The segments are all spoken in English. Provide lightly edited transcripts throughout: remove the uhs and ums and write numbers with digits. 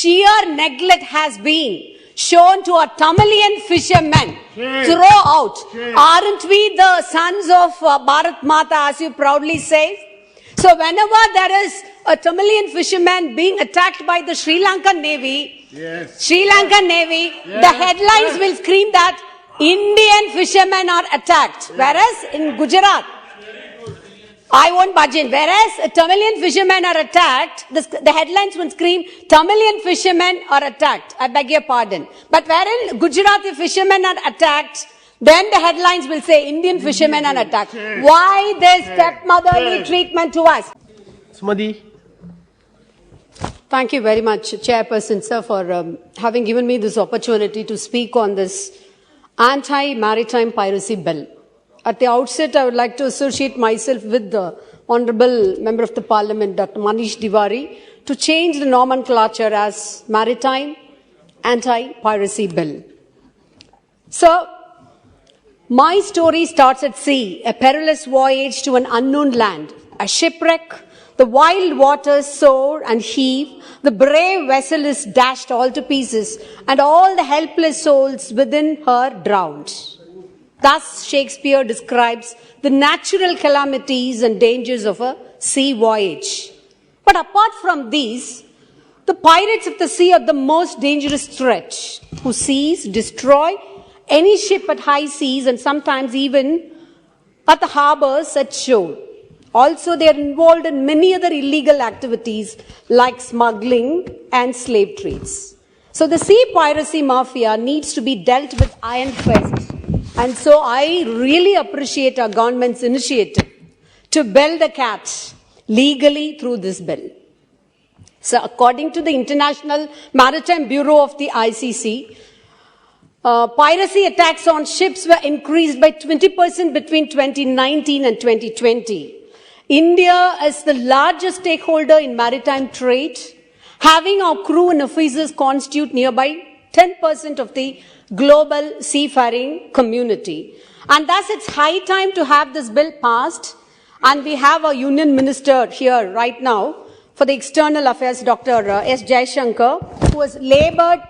sheer neglect has been shown to our Tamilian fishermen throughout. Aren't we the sons of Bharat Mata, as you proudly say? So whenever there is a Tamilian fisherman being attacked by the Sri Lankan Navy, the headlines will scream that Indian fishermen are attacked. Whereas in Gujarat, I won't budge in. Whereas Tamilian fishermen are attacked, the headlines will scream, Tamilian fishermen are attacked. I beg your pardon. But wherein Gujarati fishermen are attacked, then the headlines will say Indian fishermen are attacked. Why this stepmotherly treatment to us? Sumadi. Thank you very much, Chairperson, sir, for having given me this opportunity to speak on this anti-maritime piracy bill. At the outset, I would like to associate myself with the Honourable Member of the Parliament, Dr. Manish Tiwari, to change the nomenclature as Maritime Anti-Piracy Bill. So, my story starts at sea, a perilous voyage to an unknown land, a shipwreck, the wild waters soar and heave, the brave vessel is dashed all to pieces, and all the helpless souls within her drowned. Thus, Shakespeare describes the natural calamities and dangers of a sea voyage. But apart from these, the pirates of the sea are the most dangerous threat, who seize, destroy any ship at high seas and sometimes even at the harbors at shore. Also, they are involved in many other illegal activities like smuggling and slave trades. So the sea piracy mafia needs to be dealt with iron fist. And so I really appreciate our government's initiative to bell the cat legally through this bill. So according to the International Maritime Bureau of the ICC, piracy attacks on ships were increased by 20% between 2019 and 2020. India is the largest stakeholder in maritime trade, having our crew and officers constitute nearby 10% of the global seafaring community. And thus it's high time to have this bill passed, and we have a union minister here right now for the external affairs, Dr. S. Jaishankar, who has labored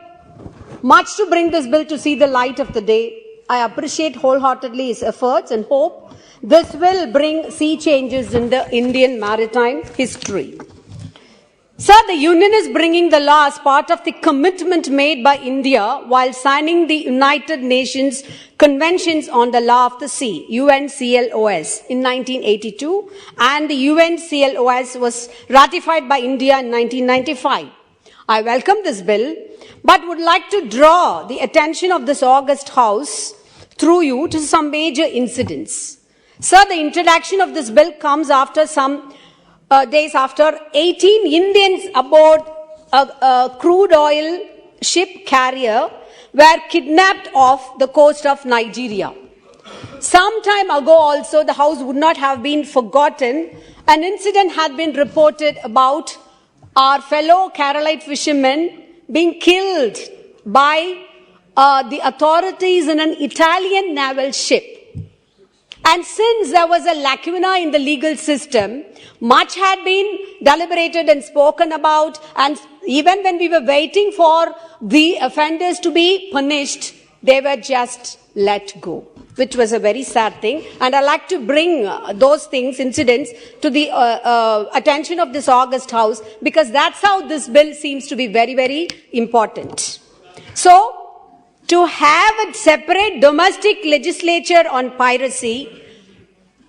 much to bring this bill to see the light of the day. I appreciate wholeheartedly his efforts and hope this will bring sea changes in the Indian maritime history. Sir, the Union is bringing the law as part of the commitment made by India while signing the United Nations Conventions on the Law of the Sea, UNCLOS, in 1982, and the UNCLOS was ratified by India in 1995. I welcome this bill, but would like to draw the attention of this august House through you to some major incidents. Sir, the introduction of this bill comes after some days after 18 Indians aboard a crude oil ship carrier were kidnapped off the coast of Nigeria. Some time ago also, the House would not have been forgotten. An incident had been reported about our fellow Keralite fishermen being killed by the authorities in an Italian naval ship. And since there was a lacuna in the legal system, much had been deliberated and spoken about, and even when we were waiting for the offenders to be punished, they were just let go, which was a very sad thing. And I'd like to bring those things, incidents, to the attention of this august House, because that's how this bill seems to be very, very important. So, to have a separate domestic legislature on piracy,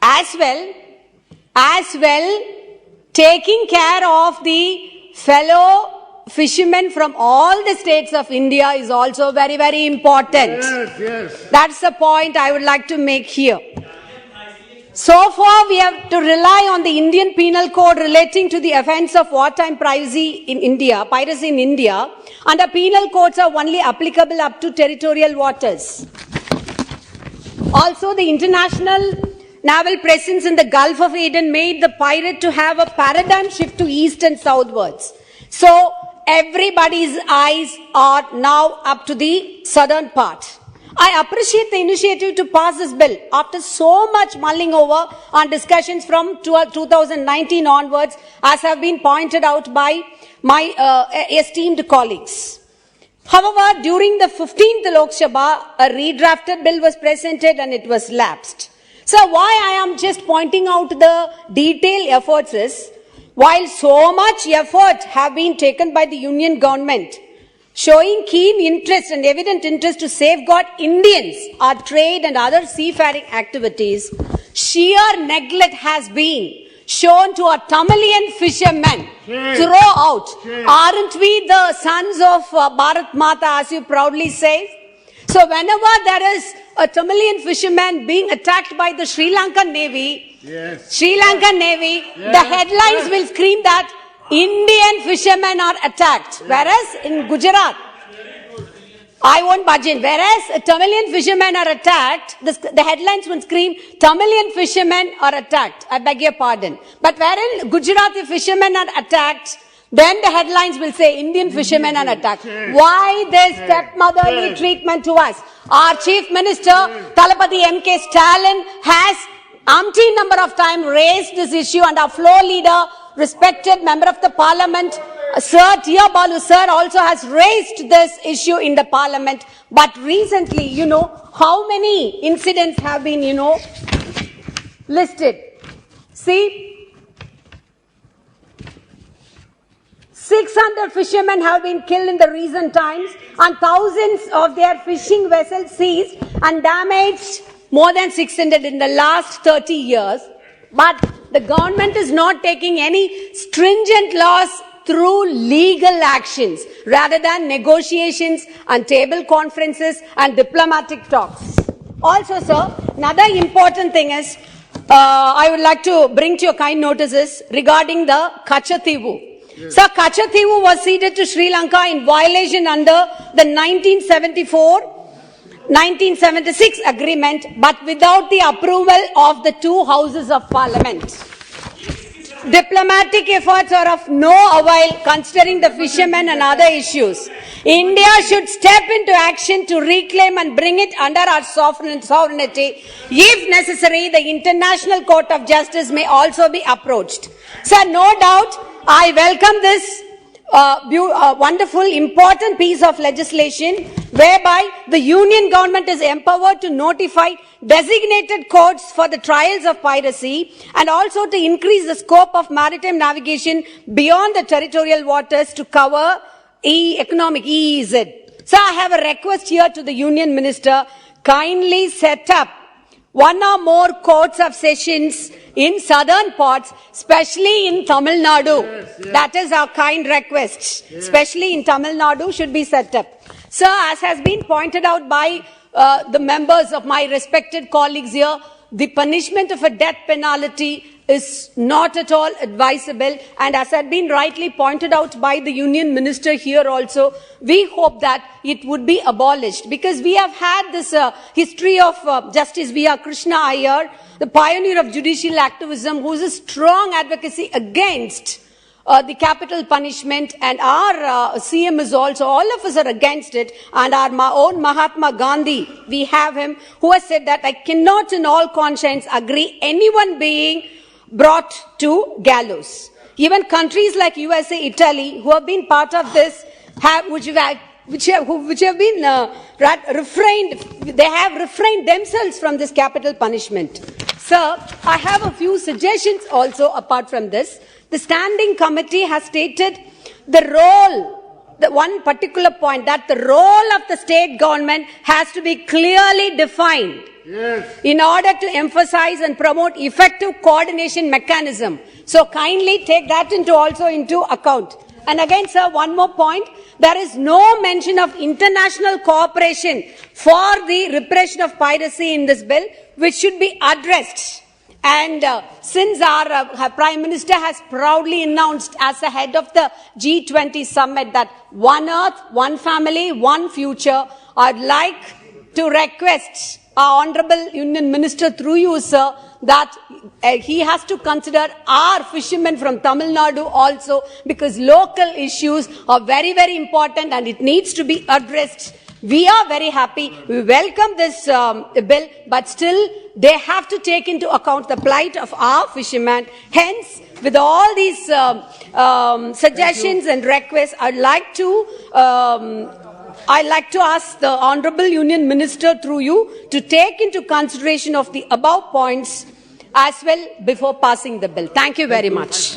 as well taking care of the fellow fishermen from all the states of India is also very, very important. Yes. That's the point I would like to make here. So far, we have to rely on the Indian Penal Code relating to the offence of wartime piracy in India, and the penal codes are only applicable up to territorial waters. Also, the international naval presence in the Gulf of Aden made the pirate to have a paradigm shift to east and southwards. So, everybody's eyes are now up to the southern part. I appreciate the initiative to pass this bill after so much mulling over and discussions from 2019 onwards, as have been pointed out by my esteemed colleagues. However, during the 15th Lok Sabha, a redrafted bill was presented and it was lapsed. So why I am just pointing out the detailed efforts is, while so much effort have been taken by the union government, showing keen interest and evident interest to safeguard Indians, our trade and other seafaring activities, sheer neglect has been shown to our Tamilian fishermen throughout. Aren't we the sons of Bharat Mata, as you proudly say? So whenever there is a Tamilian fisherman being attacked by the Sri Lankan Navy, the headlines will scream that Indian fishermen are attacked. Whereas in Gujarat, I won't budge in. Whereas Tamilian fishermen are attacked, the headlines will scream, Tamilian fishermen are attacked. I beg your pardon. But wherein Gujarati fishermen are attacked, then the headlines will say Indian fishermen are attacked. Why this stepmotherly treatment to us? Our Chief Minister, Thalapathy M.K. Stalin, has umpteen number of times raised this issue, and our floor leader, respected member of the parliament, Sir T.R. Balu sir, also has raised this issue in the parliament. But recently, how many incidents have been, listed? See, 600 fishermen have been killed in the recent times, and thousands of their fishing vessels seized and damaged, more than 600 in the last 30 years. But the government is not taking any stringent laws through legal actions, rather than negotiations and table conferences and diplomatic talks. Also, sir, another important thing is, I would like to bring to your kind notices regarding the Kachativu. Yes. Sir, Kachativu was ceded to Sri Lanka in violation under the 1976 agreement, but without the approval of the two houses of parliament. Diplomatic efforts are of no avail considering the fishermen and other issues. India should step into action to reclaim and bring it under our sovereignty. If necessary, the International Court of Justice may also be approached. Sir, no doubt, I welcome this wonderful, important piece of legislation whereby the union government is empowered to notify designated courts for the trials of piracy, and also to increase the scope of maritime navigation beyond the territorial waters to cover economic EEZ. So I have a request here to the union minister, kindly set up one or more courts of sessions in southern parts, especially in Tamil Nadu. Yes. That is our kind request. Yes. Especially in Tamil Nadu should be set up. Sir, as has been pointed out by the members of my respected colleagues here, the punishment of a death penalty is not at all advisable, and as had been rightly pointed out by the union minister here also, we hope that it would be abolished, because we have had this history of Justice V.R. Krishna Iyer, the pioneer of judicial activism, who is a strong advocacy against the capital punishment, and our CM is also, all of us are against it, and our own Mahatma Gandhi, we have him, who has said that I cannot in all conscience agree anyone being brought to gallows. Even countries like USA, Italy, who have been part of this, which have been refrained, they have refrained themselves from this capital punishment. Sir, I have a few suggestions also apart from this. The standing committee has stated the role, the one particular point, that the role of the state government has to be clearly defined. Yes. In order to emphasize and promote effective coordination mechanism. So kindly take that also into account. And again, sir, one more point. There is no mention of international cooperation for the repression of piracy in this bill, which should be addressed. And since our Prime Minister has proudly announced as the head of the G20 summit that one earth, one family, one future, I'd like to request our Honorable Union Minister through you, sir, that he has to consider our fishermen from Tamil Nadu also, because local issues are very, very important and it needs to be addressed We are very happy. We welcome this bill, but still they have to take into account the plight of our fishermen. Hence, with all these suggestions and requests, I'd like to ask the Honourable Union Minister through you to take into consideration of the above points as well before passing the bill. Thank you very much.